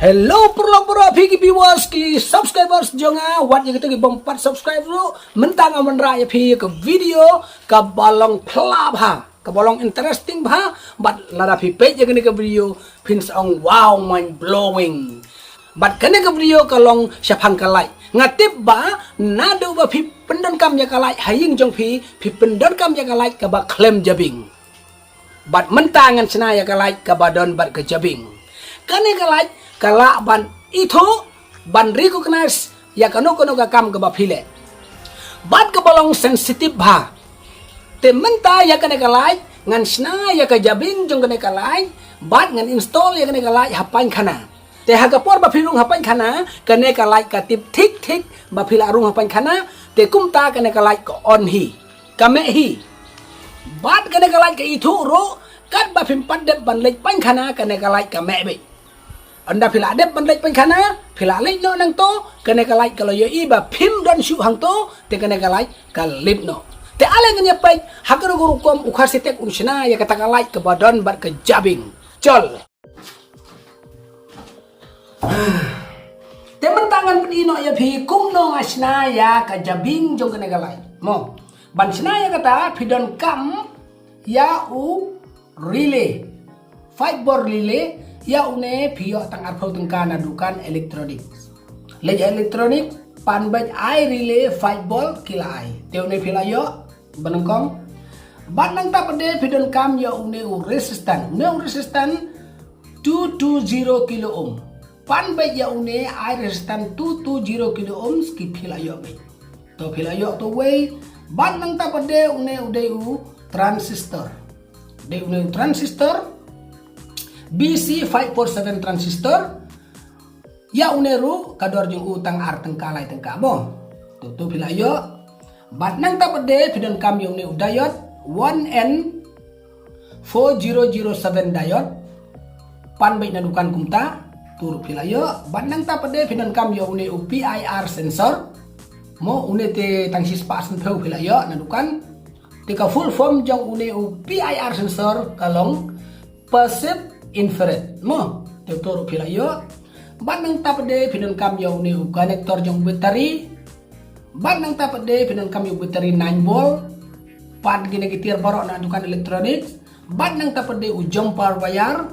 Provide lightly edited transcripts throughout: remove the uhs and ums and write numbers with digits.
Hello pura viewers ki subscribers jonga wat yang kita bompat subscribe dulu mentang aman raya pi ke video ke balong club ha ke balong interesting ha but lada pi page yang ke video pins on wow mind blowing but kene ke video kalong syapang kalai ngatip ba nado ba pi pendon kam ya kalai haying jong pi pendon kam ya kalai ke ba klaim jabing but mentangan senaya kalai ke badon bat ke jabing kene kalai kala ban itu ban recognize ya kano kam ke bapile ban ke balong sensitif ba te menta ya kene kalai ngan sna ya ke jabing jong kene kalai ban ngan install ya kene kalai hapan kana te hagapor bapilung hapan kana kene kalai katip tik bapila arung hapan kana te kumta kene kalai ko on hi kame hi ban kene kalai ke itu ro kat bapim padep ban lek pan kana kene kalai kame be anda pila adep bandai penkana pila lek no nang to kene kalai kalau yo iba pim don shu hang to te kene kalai kalip no te ale ngnya pai hakero guru kom ukhar sitek unsna ya kata kalai ke badon bar ke jabing col te mentangan pedino ya pi kum no asna ya ke jabing jong kene kalai mo ban sna ya kata pidon kam ya u relay fight bor relay ya une pio tang arpau tengkana dukan elektronik leja elektronik pan baj ai relay fight ball kila ai te une pila yo benengkong ban nang ta pede pidon kam ya une resistan 220 kilo ohm pan baj ya une ai resistan 220 kilo ohm ski pila yo be to pila yo to way ban nang ta pede une udeu transistor de une transistor BC547 transistor ya uneru kador jung utang ar tengkalai tengkamo tutu pila yo bat nang tapade pidon kam yo ne udayot 1N4007 diode pan bai nadukan kumta turu pila yo bat nang tapade pidon kam yo une PIR sensor mo une te tangsis pasen peu pila yo nadukan tika full form jong une PIR sensor kalong passive infrared mo tutur pila yo ban nang tapade pinon kam yo ni connector jong battery ban nang tapade pinon kam yo battery 9 volt pan gina gitir baro na dukan elektronik ban nang tapade ujong power wire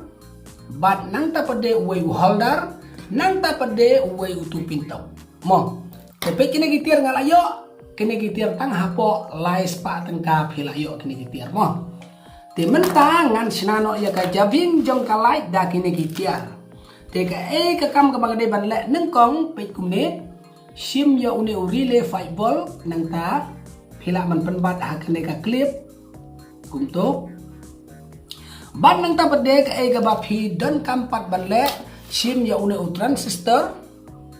ban nang tapade way holder nang tapade way utu pintaw mo tepe kina gitir ngalayo kina gitir tang hapo lais pa tengka pila yo kina gitir mo te mentangan sinano ya ka jabing jong kalai da kini gitiar te ka ka kam ka bagade ban le nengkong pe kumne sim ya une relay fight ball nang ta phila man penbat ha kene ka clip kumto ban nang ta pade ka ka ba phi don kampat ban le sim ya une transistor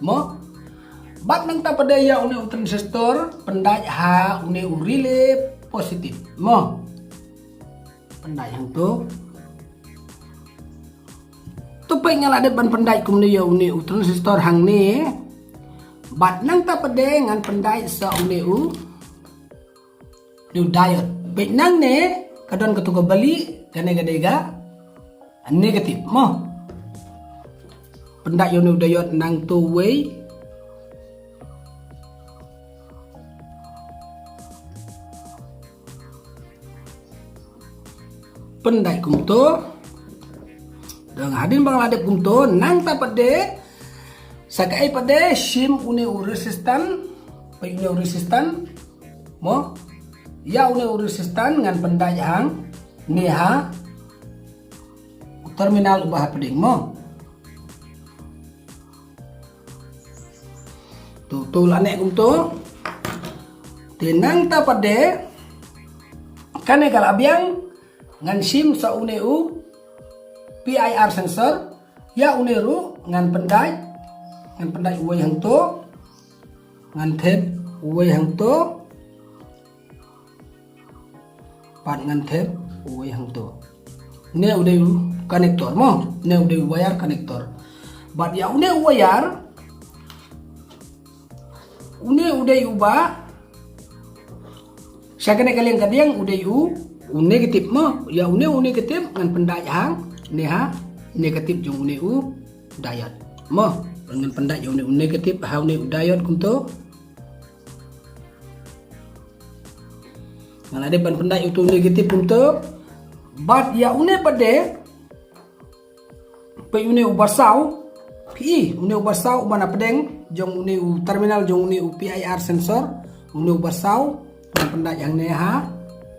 mo ban nang ta pade ya une transistor pendai ha une relay positif mo pendai hang tu pai ngala de ban pendai kum ne yo ne transistor hang ne bat nang ta pade ngan pendai sa une u diode be nang ne kadon ketuga bali kane gadega negatif mo pendai yo ne diode nang two way pendai kumto dang hadin bang ladep kumto nang ta pade sakai pade sim une resistan pai une resistan mo ya une resistan ngan pendai hang neha terminal ubah peding mo tu lane kumto tenang ta pade kane kalabiang ngan sim sa une PIR sensor ya uneru ngan pendai uwe hang to ngan tep uwe hang to pat ngan tep uwe hang to ne ude konektor mo ne ude wire konektor bat ya une wire une ude uba sakane kalian kadiang ude negatif mo ya une negatif ngan pendai hang neha negatif jong une diode mo dengan pendai ya une negatif haune udayot kumto ngalade ban pendai itu negatif kumto bat ya une pade pe une ubasau pi une ubasau bana pedeng jong une u terminal jong une u PIR sensor une ubasau ban pendai yang neha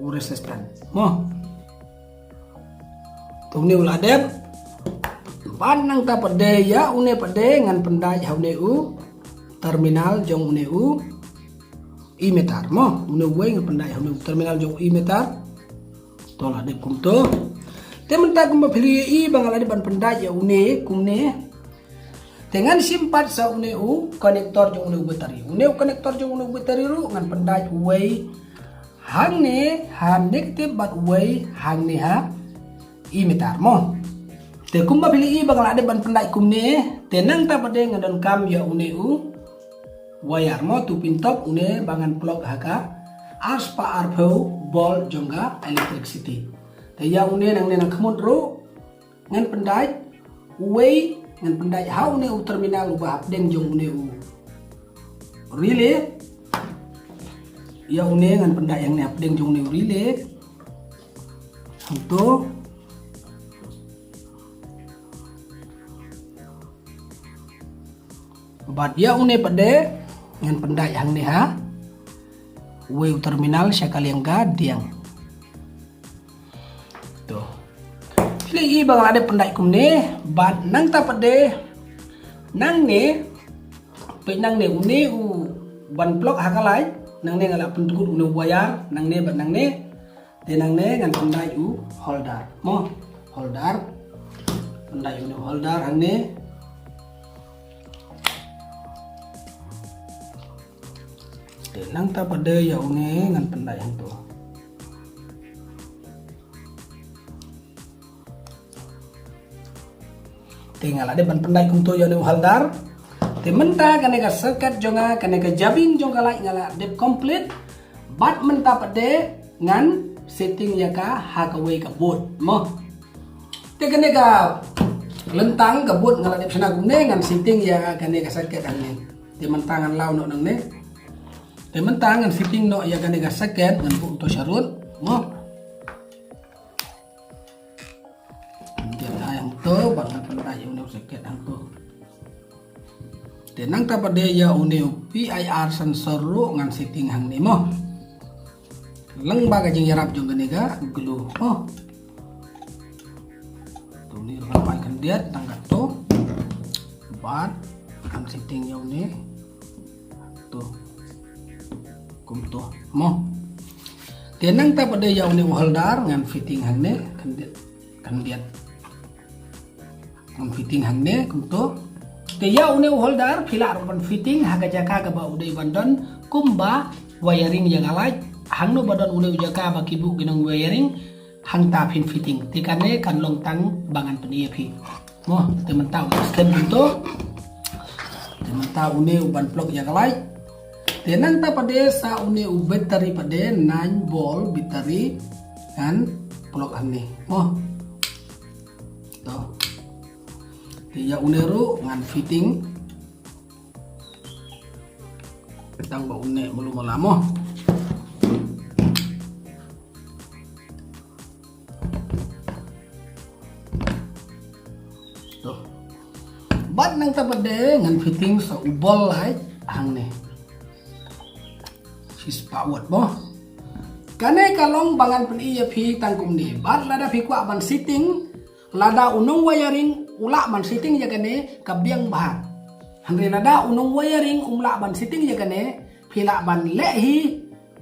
u resistan mo tu une uladep panang ta pade ya une pade ngan pendai haune u terminal jong une u imetar mo une we ngan pendai haune u terminal jong imetar tola de kumto te menta kumba pili i bangala de ban pendai ya une kumne dengan simpat sa une u konektor jong une u bateri une u konektor jong une u bateri ru ngan pendai we hangne ha negatif bat we hangne ha imetar mo te kumba pili i bangala de ban pendai kumne tenang ta pade ngadon kam ya une u wayar mo tu pintop une bangan plug haka ars pa arpo bol jongga electricity te ya une nang nang khamut ro ngan pendai way ngan pendai ha une u terminal ubah deng jong une u relay ya une ngan pendai yang ne deng jong une relay untuk bat ya une pade ngan pendai hang ni ha we terminal sekali yang gadiang tuh pilih i bang ada pendai kumne bat nang ta pade nang ne pe nang ne une u ban plug hakalai nang ne ngala pentukut une wayar nang ne bat nang ne te nang ne ngan pendai u holder mo holder pendai une holder hang ne nang ta pade ya une ngan pendai hang tu tinggal ada ban pendai kum tu ya ne haldar te menta kane ka circuit jonga kane ka jabing jonga lai ngala dep complete bat menta pade ngan setting ya ka ha ka we ka boot mo te kane ka lentang ka boot ngala dep sana kum ne ngan setting ya kane ka circuit hang ne te menta ngan lau no nang ne temen tangan fitting no ya kan ga sakit ngan pu to syarut mo dia yang to bangan pendai une sakit hang to tenang ta pade ya une PIR sensor ru ngan setting hang ni mo leng baga jing yarap jong gane ga glue mo to ni rapai kan dia tangga to bat kan setting ya une to kumto mo tenang ta pada ya une holder ngan fitting hang ne kan dia ngan fitting hang ne kumto te ya une holder phila ron fitting haga jaka ka ba udai bandon kumba wiring yang alai hang no badon une jaka ba kibu ginang wiring hang ta pin fitting te kane kan long tang bangan peni phi mo te mentau sken kumto te mentau une uban plug yang alai tenang ta pade sa une u battery pade 9 volt battery kan plug ane mo to ya une ru ngan fitting petang ba une mulu mo to bat nang ta pade ngan fitting sa ubol light hang ne power mo kane kalong bangan pen iya phi tangkum ni bat lada phi kwa ban sitting lada unong wiring ula ban sitting ya kane kabyang bah hangre lada unong wiring umla ban sitting ya kane phila ban le hi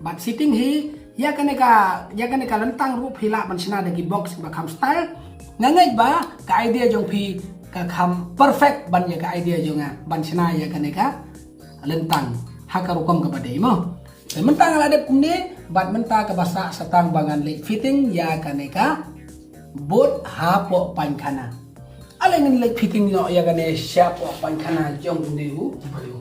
bat sitting hi ya kane ka lantang ru phila ban sina dagi box ba kham style ngangai ba ka idea jong phi ka kham perfect ban ya ka idea jonga ban sina ya kane ka lentang hakarukom ka badai mo mentang aladep kumne bat menta ke basa setang bangan late fitting ya kaneka bot hapo pankana ala ngin late fitting no ya kane siapo pankana jong nehu bayu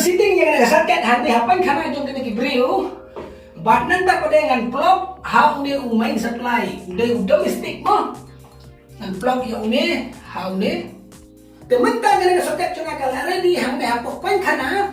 setting yang ada soket handi hapan karena jong kena kibriu. Bat nanta pada dengan plug how ni main supply. Udah domestik mo. Ngan plug yang ni how ni. Tementang kena soket jong akal ready handi hapok pan kana.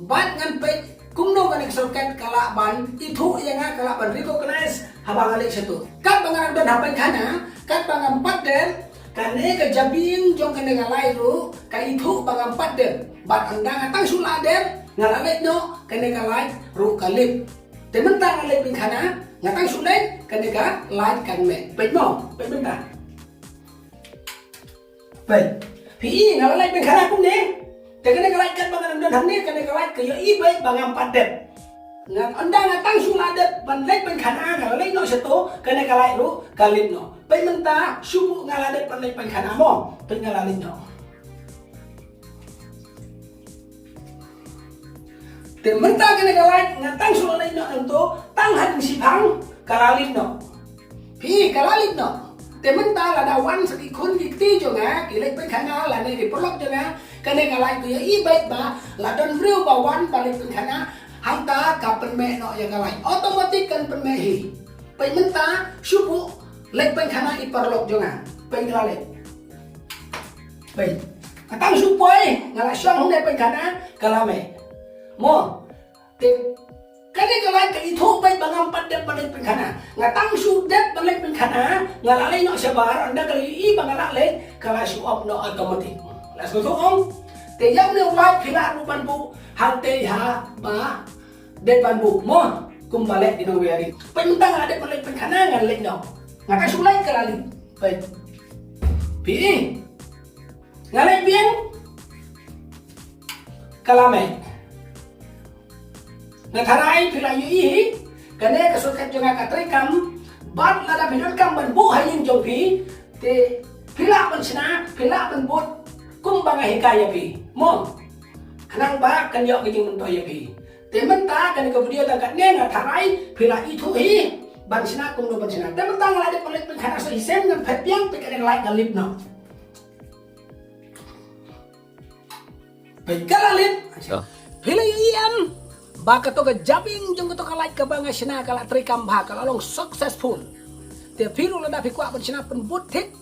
Bat ngan pe kumno kena soket kala ban itu yang kala ban recognize habang alik satu. Kat bangang don hapan kana, kat bangang 4 den. Kane ke jabing jong kene ngalai ru ka itu bang 4 den bat andang atang sula den ngalai no kene ngalai ru kalip tementang ngalai pin khana ngatang sulai kene ka lai kan me pe mo pe benta pe pi ngalai pin khana kum ne te kene ngalai kat bang andang ham ne kene ngalai ke yo i pe bang 4 den ngat andang atang sula den ban lai pin khana ngalai no seto kene ngalai ru kalip no pe menta subuh ngaladet pandai pangkana mo pe ngalalin no te menta kena kalai ngatang sulai no ento tang han sipang kalalin no pi kalalin no te menta la dawan saki kun dikti jo nga kilek pangkana la ne dipolok jo nga kene kalai ku ya i baik ba la don riu ba wan balik pangkana hanta ka penme no ya kalai otomatik kan penme hi pe menta subuh lek pen khana iparlok jonga pen ngalale pen atang supoi ngala syang hong pen khana kalame mo te kane kalai ka itho pen bangam padde balik pen khana ngatang su det balik pen khana ngalale no sabar anda kali i bangala le kala su op no automatic las ko ong te yam ne wa phila rupan bu hal te ha ba det ban bu mo kumbale di no wiari pen tang ade balik pen khana ngalale no ngata sulai kalali baik pi ngalai bien kalame ngatarai pilayu i kane kasukat jonga katrekam bat lada bidon kam ban bu hayin jongpi te pila ban sina pila ban bot kum banga hikaya pi mo kanang ba kan yo kijing mentoy pi te menta kan ke video tagat ne ngatarai pila itu hi ban sina kum do ban sina te mentang la de polet pen khana so isem ngan phet piang pe kene like galip no pe galalip pila iam ba ka to ga jabing jong to ka like ka banga sina kala trikam ba kala long successful te piru la da pi kwa ban sina pen but thik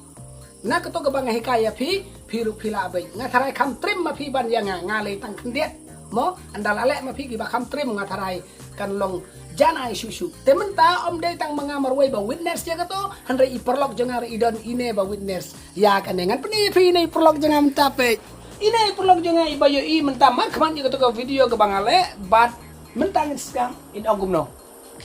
na ka to ga banga hikaya pi piru pila bai ngatarai kam trim ma pi ban yang ngale tang kendiet mo andal ale ma pi gi ba kam trim ngatarai kan long janai susu tementa om de tang mangamar wei ba witness ya kato handre iperlok jangar idon ine ba witness ya kanengan peni ini perlok jangar mentape ine perlok jangar ibayo i mentamar kman ya kato video ke bangale bat mentangin skam in ogum no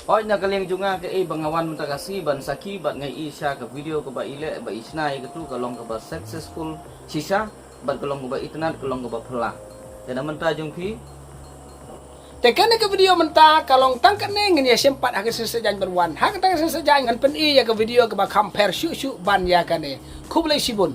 oi na kaleng junga ke bangawan mentakasi ban saki bat ngai isya ke video ke ba ile ba isnai ke tu kalong ke ba successful sisa bat kalong ke ba itnat kalong ke ba phela dan menta jungki tekan ke video menta kalong tangkat ne ngin ya sempat hak sesajan berwan hak tang sesajan ngan pen i ya ke video ke ba compare syuk ban ya kane kublai sibun